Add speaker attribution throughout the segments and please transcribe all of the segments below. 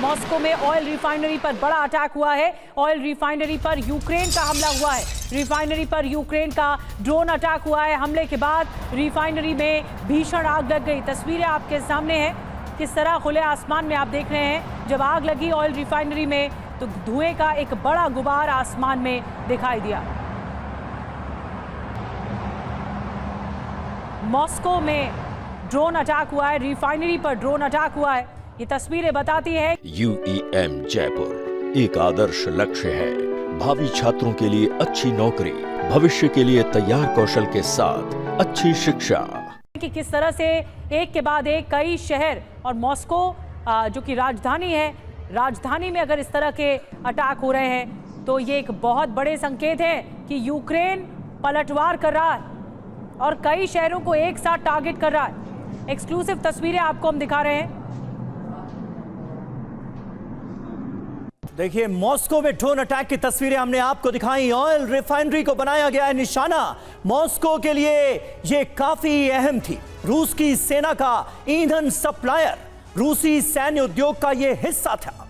Speaker 1: Moscow में oil refinery पर बड़ा अटैक हुआ है। ऑयल रिफाइनरी पर यूक्रेन का हमला हुआ है। रिफाइनरी पर यूक्रेन का ड्रोन अटैक हुआ है। हमले के बाद रिफाइनरी में भीषण आग लग गई। तस्वीरें आपके सामने हैं, किस तरह खुले आसमान में आप देख रहे हैं। जब आग लगी ऑयल रिफाइनरी में तो धुएं का एक बड़ा गुबार आसमान में दिखाई दिया। मॉस्को में ड्रोन अटैक हुआ है, रिफाइनरी पर ड्रोन अटैक हुआ है। ये तस्वीरें बताती है।
Speaker 2: UEM जयपुर एक आदर्श लक्ष्य है। भावी छात्रों के लिए अच्छी नौकरी, भविष्य के लिए तैयार कौशल के साथ अच्छी शिक्षा।
Speaker 1: कि किस तरह से एक के बाद एक कई शहर और मॉस्को जो कि राजधानी है, राजधानी में अगर इस तरह के अटैक हो रहे हैं तो ये एक बहुत बड़े संकेत है कि यूक्रेन पलटवार कर रहा है और कई शहरों को एक साथ टारगेट कर रहा है। एक्सक्लूसिव तस्वीरें आपको हम दिखा रहे हैं।
Speaker 3: देखिए, मॉस्को में ड्रोन अटैक की तस्वीरें हमने आपको दिखाई। ऑयल रिफाइनरी को बनाया गया है निशाना। मॉस्को के लिए यह काफी अहम थी। रूस की सेना का ईंधन सप्लायर, रूसी सैन्य उद्योग का यह हिस्सा था।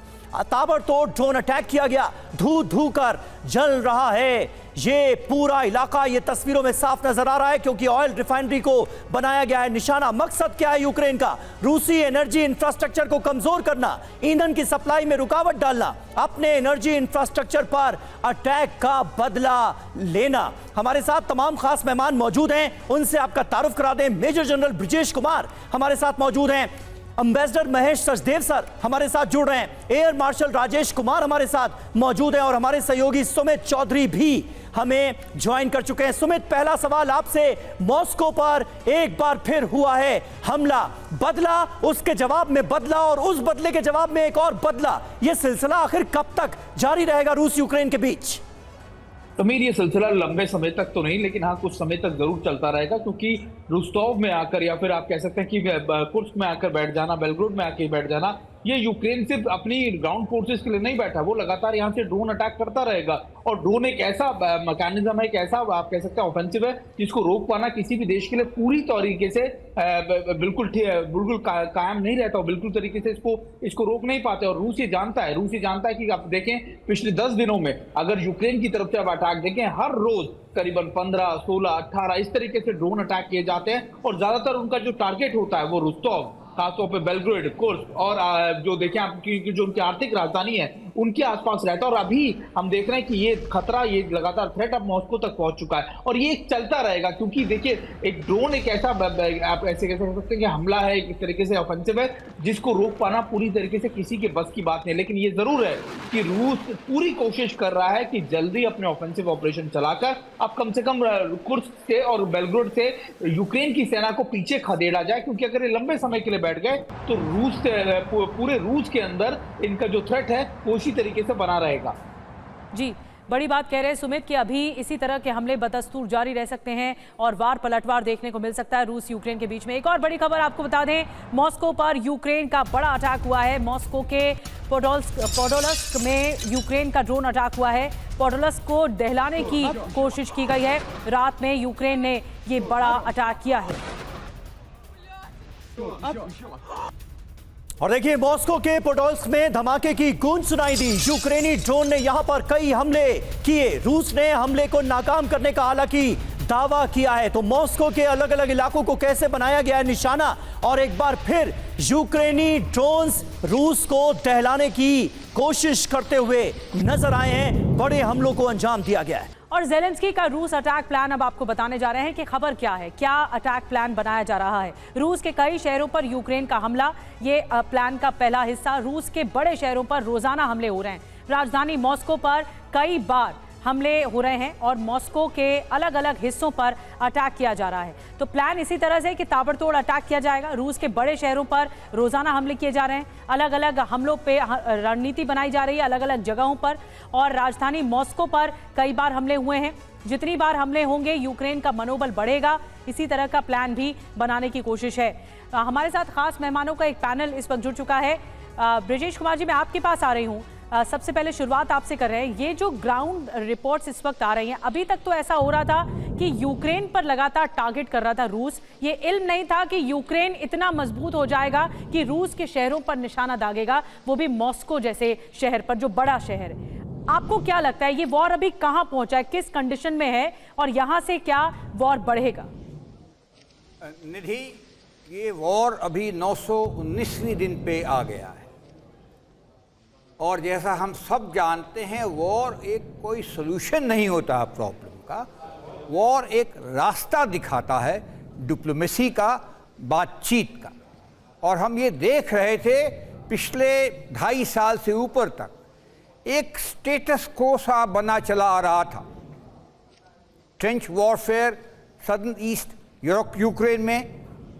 Speaker 3: ताबड़तोड़ ड्रोन अटैक किया गया, धू धू कर जल रहा है ये पूरा इलाका। ये तस्वीरों में साफ नजर आ रहा है क्योंकि ऑयल रिफाइनरी को बनाया गया है निशाना। मकसद क्या है यूक्रेन का? रूसी एनर्जी इंफ्रास्ट्रक्चर को कमजोर करना, ईंधन की सप्लाई में रुकावट डालना, अपने एनर्जी इंफ्रास्ट्रक्चर पर अटैक का बदला लेना। हमारे साथ तमाम खास मेहमान मौजूद हैं, उनसे आपका तारुफ करा दें। मेजर जनरल ब्रजेश कुमार हमारे साथ मौजूद हैं, एम्बेसडर महेश सचदेव सर हमारे साथ जुड़ रहे हैं, एयर मार्शल राजेश कुमार हमारे साथ मौजूद हैं और हमारे सहयोगी सुमित चौधरी भी हमें ज्वाइन कर चुके हैं। सुमित, पहला सवाल आपसे, मॉस्को पर एक बार फिर हुआ है हमला, बदला, उसके जवाब में बदला और उस बदले के जवाब में एक और बदला। यह सिलसिला आखिर कब तक जारी रहेगा रूस यूक्रेन के बीच?
Speaker 4: तो मेरी ये सिलसिला लंबे समय तक तो नहीं, लेकिन हाँ कुछ समय तक जरूर चलता रहेगा, क्योंकि रुस्तोव में आकर या फिर आप कह सकते हैं कि कुर्स्क में आकर बैठ जाना, बेलग्रोड में आकर बैठ जाना, ये यूक्रेन सिर्फ अपनी ग्राउंड फोर्सेस के लिए नहीं बैठा, वो लगातार यहाँ से ड्रोन अटैक करता रहेगा। और ड्रोन एक ऐसा मैकेनिज्म है, एक ऐसा आप कह सकते हैं ऑफेंसिव है, जिसको रोक पाना किसी भी देश के लिए पूरी तरीके से बिल्कुल कायम नहीं रहता, बिल्कुल तरीके से इसको रोक नहीं पाते। और रूस ये जानता है कि आप देखें पिछले 10 दिनों में अगर यूक्रेन की तरफ से आप अटैक देखें, हर रोज करीबन 15, 16, 18 इस तरीके से ड्रोन अटैक किए जाते हैं और ज्यादातर उनका जो टारगेट होता है वो रुस्तोव, खासतौर पे बेलग्रेड, कुर्स्क और जो देखें आपकी जो उनकी आर्थिक राजधानी है उनके आसपास रहता है। और अभी हम देख रहे हैं कि ये खतरा, ये लगातार थ्रेट अब मॉस्को तक पहुंच चुका है और ये चलता रहेगा, क्योंकि देखिए एक ड्रोन एक ऐसा आप ऐसे कह सकते हैं कि हमला है, एक तरीके से ऑफेंसिव है, जिसको रोक पाना पूरी तरीके से किसी के बस की बात नहीं। लेकिन ये जरूर है कि रूस पूरी कोशिश कर रहा है कि जल्दी अपने ऑफेंसिव ऑपरेशन चलाकर अब कम से कम कुर्स्क से और बेलग्रेड से यूक्रेन की सेना को पीछे खदेड़ा जाए, क्योंकि अगर ये लंबे समय के लिए बैठ गए तो रूस से पूरे रूस के अंदर इनका जो थ्रेट है वो इसी तरीके से बना रहेगा।
Speaker 1: जी, बड़ी बात कह रहे हैं सुमित कि अभी इसी तरह के हमले बदस्तूर जारी रह सकते हैं और वार पलटवार देखने को मिल सकता है रूस यूक्रेन के बीच में। एक और बड़ी खबर आपको बता दें, मॉस्को पर यूक्रेन का बड़ा अटैक हुआ है। मॉस्को के पोडोल्स्क में यूक्रेन का ड्रोन अटैक हुआ है। पोडोल्स्क को दहलाने की कोशिश की गई है। रात में यूक्रेन ने ये बड़ा अटैक किया है।
Speaker 3: और देखिए, मॉस्को के पोडोल्स्क में धमाके की गूंज सुनाई दी। यूक्रेनी ड्रोन ने यहां पर कई हमले किए। रूस ने हमले को नाकाम करने का हालांकि दावा किया है। तो मॉस्को के अलग अलग इलाकों को कैसे बनाया गया है निशाना, और एक बार फिर यूक्रेनी ड्रोन्स रूस को दहलाने की कोशिश करते हुए नजर आए हैं। बड़े हमलों को अंजाम दिया गया है।
Speaker 1: और ज़ेलेंस्की का रूस अटैक प्लान अब आपको बताने जा रहे हैं कि खबर क्या है, क्या अटैक प्लान बनाया जा रहा है। रूस के कई शहरों पर यूक्रेन का हमला, ये प्लान का पहला हिस्सा। रूस के बड़े शहरों पर रोजाना हमले हो रहे हैं। राजधानी मॉस्को पर कई बार हमले हो रहे हैं और मॉस्को के अलग अलग हिस्सों पर अटैक किया जा रहा है। तो प्लान इसी तरह से कि ताबड़तोड़ अटैक किया जाएगा। रूस के बड़े शहरों पर रोजाना हमले किए जा रहे हैं। अलग अलग हमलों पे रणनीति बनाई जा रही है अलग अलग जगहों पर, और राजधानी मॉस्को पर कई बार हमले हुए हैं। जितनी बार हमले होंगे यूक्रेन का मनोबल बढ़ेगा। इसी तरह का प्लान भी बनाने की कोशिश है। हमारे साथ खास मेहमानों का एक पैनल इस वक्त जुड़ चुका है। ब्रजेश कुमार जी, मैं आपके पास आ रही हूँ। सबसे पहले शुरुआत आपसे कर रहे हैं। ये जो ग्राउंड रिपोर्ट्स इस वक्त आ रही हैं, अभी तक तो ऐसा हो रहा था कि यूक्रेन पर लगातार टारगेट कर रहा था रूस। ये इल्म नहीं था कि यूक्रेन इतना मजबूत हो जाएगा कि रूस के शहरों पर निशाना दागेगा, वो भी मॉस्को जैसे शहर पर, जो बड़ा शहर है। आपको क्या लगता है ये वॉर अभी कहां पहुंचा है, किस कंडीशन में है और यहां से क्या वॉर बढ़ेगा?
Speaker 5: निधि, ये वॉर अभी 919वें दिन पे आ गया है और जैसा हम सब जानते हैं वॉर एक कोई सॉल्यूशन नहीं होता प्रॉब्लम का। वॉर एक रास्ता दिखाता है डिप्लोमेसी का, बातचीत का। और हम ये देख रहे थे पिछले 2.5 साल से ऊपर तक एक स्टेटस को सा बना चला आ रहा था। Trench warfare southern east Ukraine में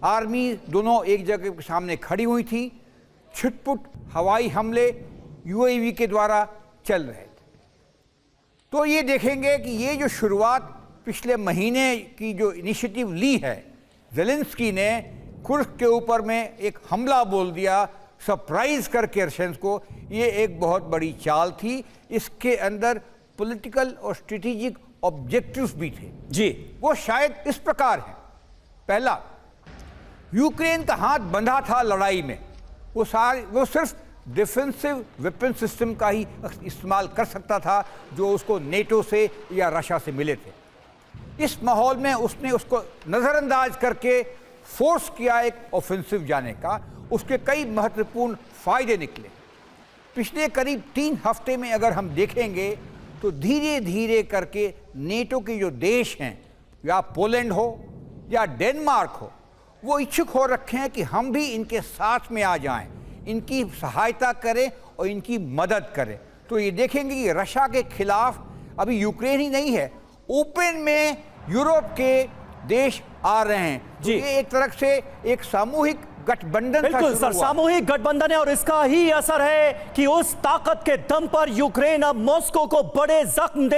Speaker 5: आर्मी दोनों एक जगह के सामने खड़ी हुई थी। छिटपुट हवाई हमले यूएवी के द्वारा चल रहे थे। तो ये देखेंगे कि ये जो शुरुआत पिछले महीने की जो इनिशिएटिव ली है, ज़ेलेंस्की ने कुर्स्क के ऊपर में एक हमला बोल दिया सरप्राइज करके रशियंस को, ये एक बहुत बड़ी चाल थी। इसके अंदर पॉलिटिकल और स्ट्रेटेजिक ऑब्जेक्टिव्स भी थे
Speaker 3: जी।
Speaker 5: वो शायद इस प्रकार हैं। पहला, यूक्रेन का हाथ बंधा था लड़ाई में, वो सिर्फ डिफेंसिव वेपन सिस्टम का ही इस्तेमाल कर सकता था जो उसको नेटो से या रशिया से मिले थे। इस माहौल में उसने उसको नज़रअंदाज करके फोर्स किया एक ऑफेंसिव जाने का। उसके कई महत्वपूर्ण फायदे निकले। पिछले करीब 3 हफ्ते में अगर हम देखेंगे तो धीरे धीरे करके नेटो के जो देश हैं, या पोलैंड हो या डेनमार्क हो, वो इच्छुक हो रखे हैं कि हम भी इनके साथ में आ जाएं, इनकी सहायता करें और इनकी मदद करें। तो ये देखेंगे कि रशिया के खिलाफ अभी यूक्रेन ही नहीं है, ओपन में यूरोप के देश आ रहे हैं।
Speaker 3: जी।
Speaker 5: तो ये एक तरह से एक सामूहिक गठबंधन
Speaker 3: बिल्कुल सर, सामूहिक गठबंधन है और इसका ही असर है कि उस ताकत के दम पर यूक्रेन अब मॉस्को को बड़े जख्म